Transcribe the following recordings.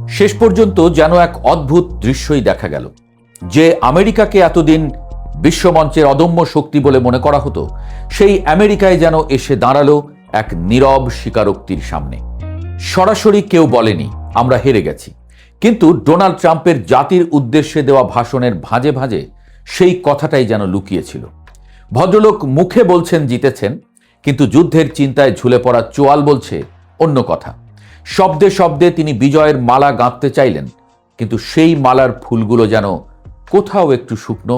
শেষ পর্যন্ত যেন এক অদ্ভুত দৃশ্যই দেখা গেল। যে আমেরিকাকে এতদিন বিশ্বমঞ্চের অদম্য শক্তি বলে মনে করা হতো, সেই আমেরিকায় যেন এসে দাঁড়ালো এক নীরব স্বীকারোক্তির সামনে। সরাসরি কেউ বলেনি আমরা হেরে গেছি, কিন্তু ডোনাল্ড ট্রাম্পের জাতির উদ্দেশ্যে দেওয়া ভাষণের ভাঁজে ভাঁজে সেই কথাটাই যেন লুকিয়েছিল। ভদ্রলোক মুখে বলছেন জিতেছেন, কিন্তু যুদ্ধের চিন্তায় ঝুলে পড়া চোয়াল বলছে অন্য কথা। শব্দে শব্দে তিনি বিজয়ের মালা গাঁথতে চাইলেন, কিন্তু সেই মালার ফুলগুলো যেন কোথাও একটু শুকনো,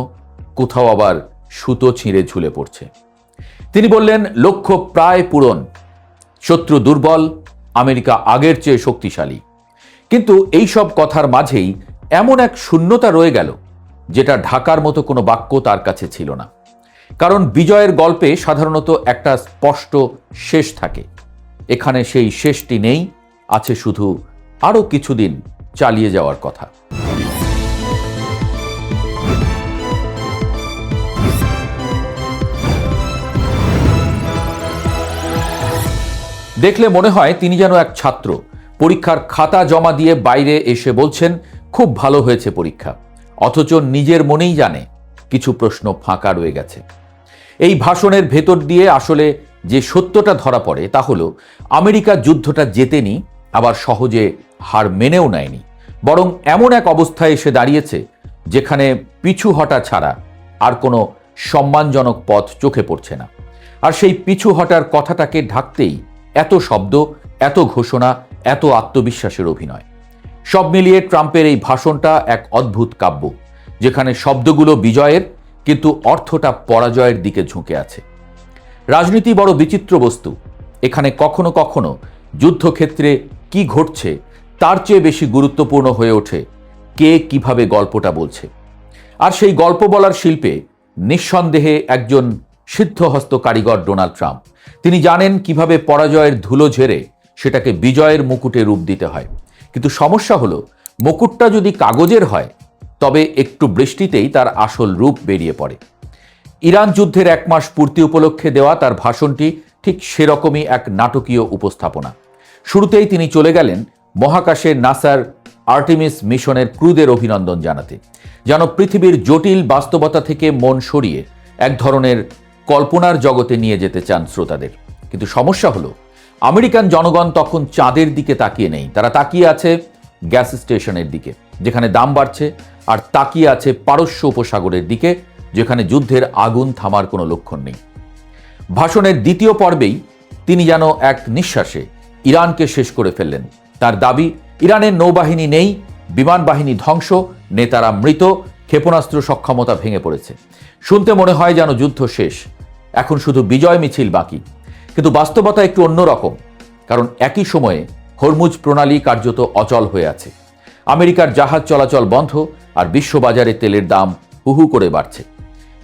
কোথাও আবার সুতো ছিঁড়ে ঝুলে পড়ছে। তিনি বললেন লক্ষ্য প্রায় পূরণ, শত্রু দুর্বল, আমেরিকা আগের চেয়ে শক্তিশালী। কিন্তু এই সব কথার মাঝেই এমন এক শূন্যতা রয়ে গেল, যেটা ঢাকার মতো কোনো বাক্য তার কাছে ছিল না। কারণ বিজয়ের গল্পে সাধারণত একটা স্পষ্ট শেষ থাকে। এখানে সেই শেষটি নেই, আছে শুধু আরও কিছুদিন চালিয়ে যাওয়ার কথা। দেখলে মনে হয় তিনি যেন এক ছাত্র, পরীক্ষার খাতা জমা দিয়ে বাইরে এসে বলছেন খুব ভালো হয়েছে পরীক্ষা, অথচ নিজের মনেই জানে কিছু প্রশ্ন ফাঁকা রয়ে গেছে। এই ভাষণের ভেতর দিয়ে আসলে যে সত্যটা ধরা পড়ে তা হলো আমেরিকা যুদ্ধটা জেতেনি, আবার সহজে হার মেনেও নেয়নি, বরং এমন এক অবস্থায় এসে দাঁড়িয়েছে যেখানে পিছু হটা ছাড়া আর কোনো সম্মানজনক পথ চোখে পড়ছে না। আর সেই পিছু হটার কথাটাকে ঢাকতেই এত শব্দ, এত ঘোষণা, এত আত্মবিশ্বাসের অভিনয়। সব মিলিয়ে ট্রাম্পের এই ভাষণটা এক অদ্ভুত কাব্য, যেখানে শব্দগুলো বিজয়ের, কিন্তু অর্থটা পরাজয়ের দিকে ঝুঁকে আছে। রাজনীতি বড় বিচিত্র বস্তু। এখানে কখনো কখনো যুদ্ধক্ষেত্রে কি ঘটছে তার চেয়ে বেশি গুরুত্বপূর্ণ হয়ে ওঠে কে কিভাবে গল্পটা বলছে। আর সেই গল্প বলার শিল্পে নিঃসন্দেহে একজন সিদ্ধহস্ত কারিগর ডোনাল্ড ট্রাম্প। তিনি জানেন কিভাবে পরাজয়ের ধুলো ঝেড়ে সেটাকে বিজয়ের মুকুটে রূপ দিতে হয়। কিন্তু সমস্যা হলো, মুকুটটা যদি কাগজের হয় তবে একটু বৃষ্টিতেই তার আসল রূপ বেরিয়ে পড়ে। ইরান যুদ্ধের 1 মাস পূর্তি উপলক্ষে দেওয়া তার ভাষণটি ঠিক সেরকমই এক নাটকীয় উপস্থাপনা। শুরুতেই তিনি চলে গেলেন মহাকাশে নাসার আর্টেমিস মিশনের ক্রুদের অভিনন্দন জানাতে, যেন পৃথিবীর জটিল বাস্তবতা থেকে মন সরিয়ে এক ধরনের কল্পনার জগতে নিয়ে যেতে চান শ্রোতাদের। কিন্তু সমস্যা হলো, আমেরিকান জনগণ তখন চাঁদের দিকে তাকিয়ে নেই, তারা তাকিয়ে আছে গ্যাস স্টেশনের দিকে যেখানে দাম বাড়ছে, আর তাকিয়ে আছে পারস্য উপসাগরের দিকে যেখানে যুদ্ধের আগুন থামার কোনো লক্ষণ নেই। ভাষণের দ্বিতীয় পর্বেই তিনি যেন এক নিঃশ্বাসে ইরানকে শেষ করে ফেললেন। তার দাবি ইরানের নৌবাহিনী নেই, বিমান বাহিনী ধ্বংস, নেতারা মৃত, ক্ষেপণাস্ত্র সক্ষমতা ভেঙে পড়েছে। শুনতে মনে হয় যেন যুদ্ধ শেষ, এখন শুধু বিজয় মিছিল বাকি। কিন্তু বাস্তবতা একটু অন্যরকম, কারণ একই সময়ে হরমুজ প্রণালী কার্যত অচল হয়ে আছে। আমেরিকার জাহাজ চলাচল বন্ধ, আর বিশ্ববাজারে তেলের দাম হুহু করে বাড়ছে।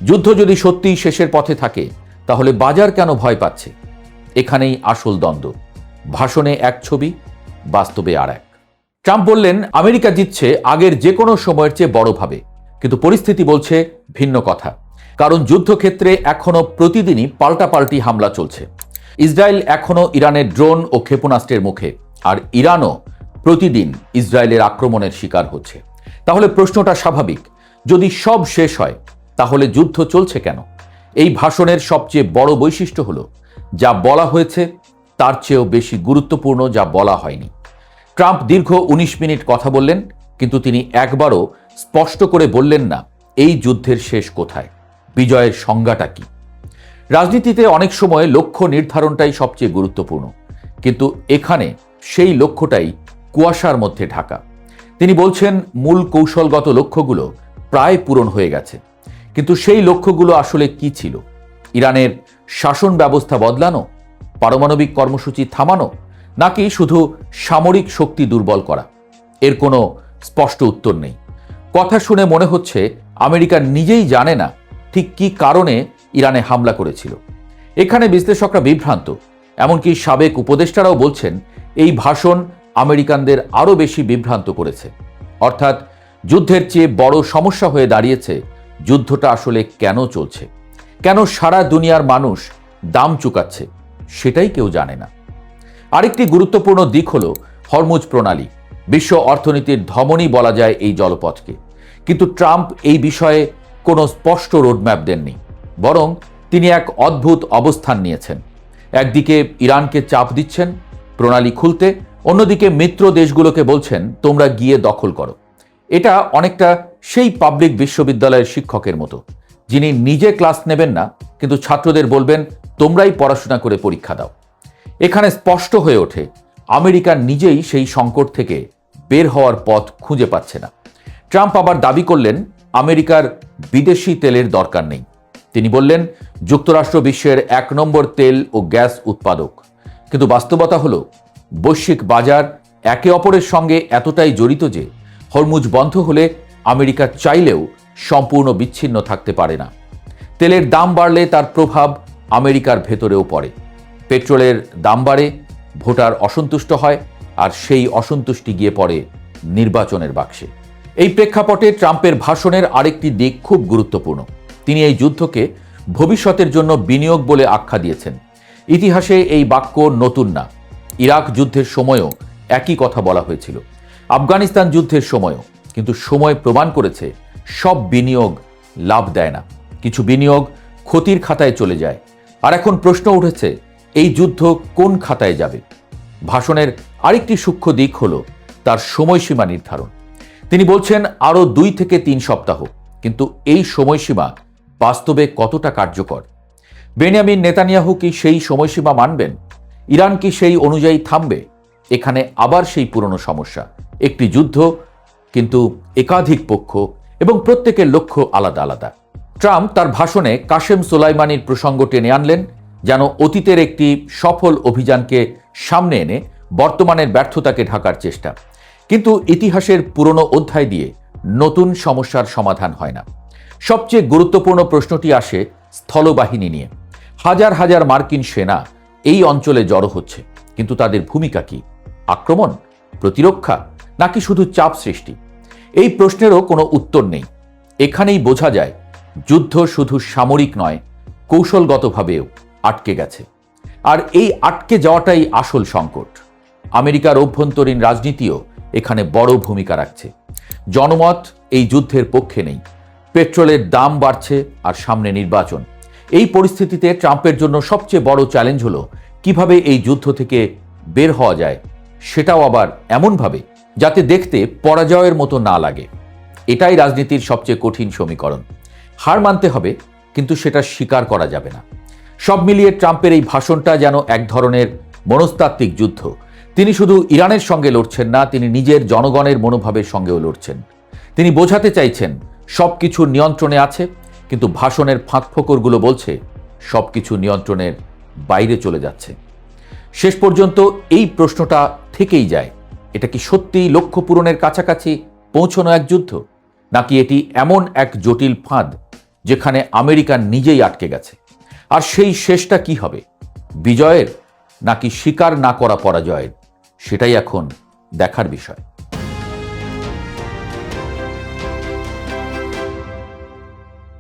যুদ্ধ যদি সত্যিই শেষের পথে থাকে, তাহলে বাজার কেন ভয় পাচ্ছে? এখানেই আসল দ্বন্দ্ব। ভাষণে এক ছবি, বাস্তবে আর এক। ট্রাম্প বললেন আমেরিকা জিতছে আগের যে কোনো সময়ের চেয়ে বড়ভাবে, কিন্তু পরিস্থিতি বলছে ভিন্ন কথা। কারণ যুদ্ধক্ষেত্রে এখনো প্রতিদিনই পাল্টাপাল্টি হামলা চলছে। ইসরায়েল এখনো ইরানের ড্রোন ও ক্ষেপণাস্ত্রের মুখে, আর ইরানও প্রতিদিন ইসরায়েলের আক্রমণের শিকার হচ্ছে। তাহলে প্রশ্নটা স্বাভাবিক, যদি সব শেষ হয় তাহলে যুদ্ধ চলছে কেন? এই ভাষণের সবচেয়ে বড় বৈশিষ্ট্য হলো, যা বলা হয়েছে তার চেয়েও বেশি গুরুত্বপূর্ণ যা বলা হয়নি। ট্রাম্প দীর্ঘ 19 মিনিট কথা বললেন, কিন্তু তিনি একবারও স্পষ্ট করে বললেন না এই যুদ্ধের শেষ কোথায়, বিজয়ের সংজ্ঞাটা কি। রাজনীতিতে অনেক সময় লক্ষ্য নির্ধারণটাই সবচেয়ে গুরুত্বপূর্ণ, কিন্তু এখানে সেই লক্ষ্যটাই কুয়াশার মধ্যে ঢাকা। তিনি বলছেন মূল কৌশলগত লক্ষ্যগুলো প্রায় পূরণ হয়ে গেছে, কিন্তু সেই লক্ষ্যগুলো আসলে কি ছিল? ইরানের শাসন ব্যবস্থা বদলানো, পারমাণবিক কর্মসূচি থামানো, নাকি শুধু সামরিক শক্তি দুর্বল করা? এর কোনো স্পষ্ট উত্তর নেই। কথা শুনে মনে হচ্ছে আমেরিকা নিজেই জানে না ঠিক কী কারণে ইরানে হামলা করেছিল। এখানে বিশ্লেষকরা বিভ্রান্ত, এমনকি সাবেক উপদেষ্টারাও বলছেন এই ভাষণ আমেরিকানদের আরও বেশি বিভ্রান্ত করেছে। অর্থাৎ যুদ্ধের চেয়ে বড় সমস্যা হয়ে দাঁড়িয়েছে যুদ্ধটা আসলে কেন চলছে, কেন সারা দুনিয়ার মানুষ দাম চুকাচ্ছে, সেটাই কেউ জানে না। আরেকটি গুরুত্বপূর্ণ দিক হলো হরমুজ প্রণালী। বিশ্ব অর্থনীতির ধমনী বলা যায় এই জলপথকে। কিন্তু ট্রাম্প এই বিষয়ে কোনো স্পষ্ট রোডম্যাপ দেননি, বরং তিনি এক অদ্ভুত অবস্থান নিয়েছেন। একদিকে ইরানকে চাপ দিচ্ছেন প্রণালী খুলতে, অন্যদিকে মিত্র দেশগুলোকে বলছেন তোমরা গিয়ে দখল করো। এটা অনেকটা সেই পাবলিক বিশ্ববিদ্যালয়ের শিক্ষকের মতো, যিনি নিজে ক্লাস নেবেন না, কিন্তু ছাত্রদের বলবেন তোমরাই পড়াশোনা করে পরীক্ষা দাও। এখানে স্পষ্ট হয়ে ওঠে আমেরিকা নিজেই সেই সংকট থেকে বের হওয়ার পথ খুঁজে পাচ্ছে না। ট্রাম্প আবার দাবি করলেন আমেরিকার বিদেশি তেলের দরকার নেই। তিনি বললেন যুক্তরাষ্ট্র বিশ্বের 1 নম্বর তেল ও গ্যাস উৎপাদক। কিন্তু বাস্তবতা হলো বৈশ্বিক বাজার একে অপরের সঙ্গে এতটাই জড়িত যে হরমুজ বন্ধ হলে আমেরিকা চাইলেও সম্পূর্ণ বিচ্ছিন্ন থাকতে পারে না। তেলের দাম বাড়লে তার প্রভাব আমেরিকার ভেতরেও পড়ে। পেট্রোলের দাম বাড়ে, ভোটার অসন্তুষ্ট হয়, আর সেই অসন্তুষ্টি গিয়ে পড়ে নির্বাচনের বাক্সে। এই প্রেক্ষাপটে ট্রাম্পের ভাষণের আরেকটি দিক খুব গুরুত্বপূর্ণ। তিনি এই যুদ্ধকে ভবিষ্যতের জন্য বিনিয়োগ বলে আখ্যা দিয়েছেন। ইতিহাসে এই বাক্য নতুন না। ইরাক যুদ্ধের সময়ও একই কথা বলা হয়েছিল, আফগানিস্তান যুদ্ধের সময়ও। কিন্তু সময় প্রমাণ করেছে সব বিনিয়োগ লাভ দেয় না, কিছু বিনিয়োগ ক্ষতির খাতায় চলে যায়। আর এখন প্রশ্ন উঠেছে এই যুদ্ধ কোন খাতায় যাবে। ভাষণের আরেকটি সূক্ষ্ম দিক হলো তার সময়সীমা নির্ধারণ। তিনি বলছেন আরও 2 থেকে 3 সপ্তাহ, কিন্তু এই সময়সীমা বাস্তবে কতটা কার্যকর? বেনিয়ামিন নেতানিয়াহু কি সেই সময়সীমা মানবেন? ইরান কি সেই অনুযায়ী থামবে? এখানে আবার সেই পুরনো সমস্যা, একটি যুদ্ধ কিন্তু একাধিক পক্ষ এবং প্রত্যেকের লক্ষ্য আলাদা আলাদা। ট্রাম্প তার ভাষণে কাশেম সোলাইমানির প্রসঙ্গ টেনে আনলেন, যেন অতীতের একটি সফল অভিযানকে সামনে এনে বর্তমানের ব্যর্থতাকে ঢাকার চেষ্টা। কিন্তু ইতিহাসের পুরনো অধ্যায় দিয়ে নতুন সমস্যার সমাধান হয় না। সবচেয়ে গুরুত্বপূর্ণ প্রশ্নটি আসে স্থলবাহিনী নিয়ে। হাজার হাজার মার্কিন সেনা এই অঞ্চলে জড়ো হচ্ছে, কিন্তু তাদের ভূমিকা কি? আক্রমণ, প্রতিরক্ষা, নাকি শুধু চাপ সৃষ্টি? এই প্রশ্নেরও কোনো উত্তর নেই। এখানেই বোঝা যায় যুদ্ধ শুধু সামরিক নয়, কৌশলগতভাবেও আটকে গেছে। আর এই আটকে যাওয়াটাই আসল সংকট। আমেরিকার অভ্যন্তরীণ রাজনীতিও এখানে বড় ভূমিকা রাখছে। জনমত এই যুদ্ধের পক্ষে নেই। পেট্রোলের দাম বাড়ছে আর সামনে নির্বাচন। এই পরিস্থিতিতে ট্রাম্পের জন্য সবচেয়ে বড় চ্যালেঞ্জ হলো কিভাবে এই যুদ্ধ থেকে বের হওয়া যায়, সেটাও আবার এমনভাবে যাতে দেখতে পরাজয়ের মতো না লাগে। এটাই রাজনীতির সবচেয়ে কঠিন সমীকরণ। হার মানতে হবে, কিন্তু সেটা স্বীকার করা যাবে না। সব মিলিয়ে ট্রাম্পের এই ভাষণটা যেন এক ধরনের মনস্তাত্ত্বিক যুদ্ধ। তিনি শুধু ইরানের সঙ্গে লড়ছেন না, তিনি নিজের জনগণের মনোভাবের সঙ্গেও লড়ছেন। তিনি বোঝাতে চাইছেন সবকিছু নিয়ন্ত্রণে আছে, কিন্তু ভাষণের ফাঁকফোকরগুলো বলছে সবকিছু নিয়ন্ত্রণের বাইরে চলে যাচ্ছে। শেষ পর্যন্ত এই প্রশ্নটা থেকেই যায়, এটা কি সত্যিই লক্ষ্য পূরণের কাছাকাছি পৌঁছানো এক যুদ্ধ, নাকি এটি এমন এক জটিল ফাঁদ যেখানে আমেরিকা নিজেই আটকে গেছে? আর সেই শেষটা কি হবে, বিজয়ের নাকি স্বীকার না করা পরাজয়ের? সেটাই এখন দেখার বিষয়।